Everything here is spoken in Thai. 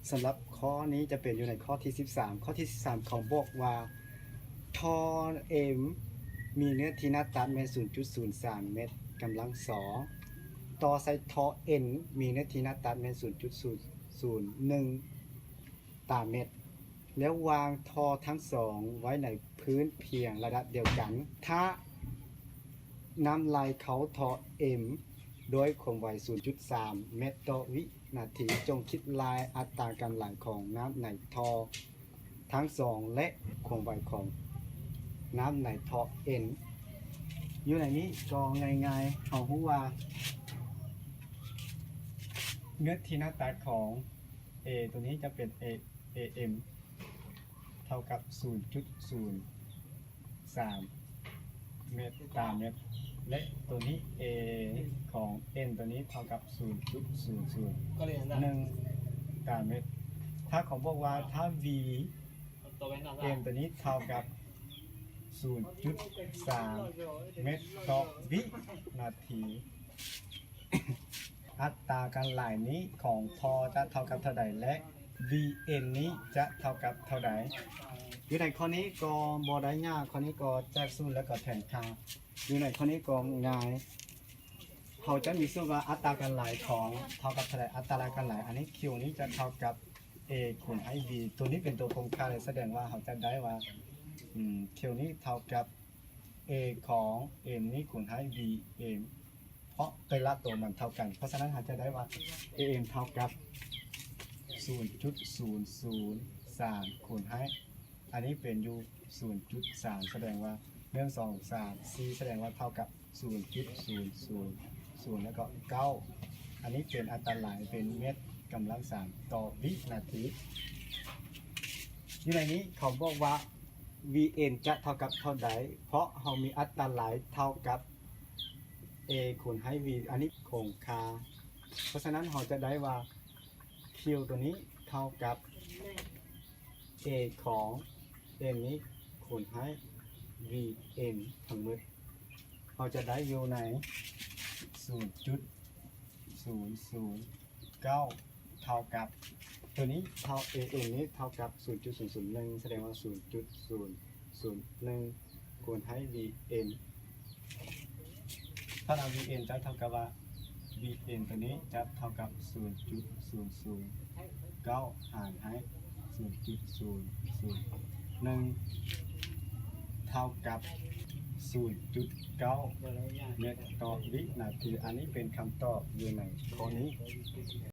สำหรับข้อนี้จะเป็นอยู่ในข้อที่ 13 ข้อที่ 13เขาบอกว่าทอเอ็มมีเนื้อที่หน้าตัดเมตร 0.03 เมตรกำลังสองต่อไซทอเอ็นมีเนื้อที่หน้าตัดเมตร 0.001 ตามเมตรแล้ววางทอทั้งสองไว้ในพื้นเพียงระดับเดียวกันถ้าน้ำลายเขาทอเอ็มโดยความไว 0.3 เมตรต่อวินาทีจงคิดลายอัตราการไหลของน้ำในทอทั้งสองและความไวของน้ำในทอเอ็นอยู่ในนี้ก็ง่ายๆเอาหูว่าเนื้อที่หน้าตัดของ A ตัวนี้จะเป็น AM เท่ากับ 0.03 เมตรตามเมตรและตัวนี้ A ของ N ตัวนี้เท่ากับ 0.001 ตามเมตรถ้าเขาบอกว่าถ้า V M ตัวนี้เท่ากับ 0.3 เมตรต่อวินาทีอัตราการไหลนี้ของพอจะเท่ากับเท่าใดและ Vn นี้จะเท่ากับเท่าใดอยู่ในข้อนี้ก็บ่ได้ยากข้อนี้ก็แจ้งสูตรแล้วก็แทนค่าอยู่ในข้อนี้ก็ง่ายเขาจะมีสูตรว่าอัตราการไหลของเท่ากับเท่าใดอัตราการไหลอันนี้ Q นี้จะเท่ากับ A คูณ IV ตัวนี้เป็นตัวคงค่าเลยแสดงว่าเขาจะได้ว่าQ นี้เท่ากับ A ของ M นี้คูณ IV M เพราะแต่ละตัวมันเท่ากันเพราะฉะนั้นเราจะได้ว่า AM เท่ากับ 0.003 คูณให้อันนี้เป็นอยู่ 0.3 แสดงว่า1 2 3 4แสดงว่าเท่ากับ 0.000 แล้วก็ 9 อันนี้เป็นอัตราไหลเป็นเมตรกำลัง3ต่อวินาทีอยู่ในนี้เขาบอกว่า Vn จะเท่ากับเท่าใดเพราะเรามีอัตราไหลเท่ากับ A คูณให้ V อันนี้คงค่าเพราะฉะนั้นเราจะได้ว่า Q ตัวนี้เท่ากับ A ของ N นี้คูณให้ Vn ทั้งหมดเราจะได้อยู่ใน 0.009 เท่ากับตัวนี้เท่า An นี้เท่ากับ 0.001 แสดงว่า 0.001 คูณให้ Vn ถ้าเรา Vn จะเท่ากับว่า Vn ตัวนี้จะเท่ากับ 0.009 หารให้ 0.001 เท่ากับ 0.9 เมตรต่อวินาทีอันนี้เป็นคำตอบอยู่ในข้อนี้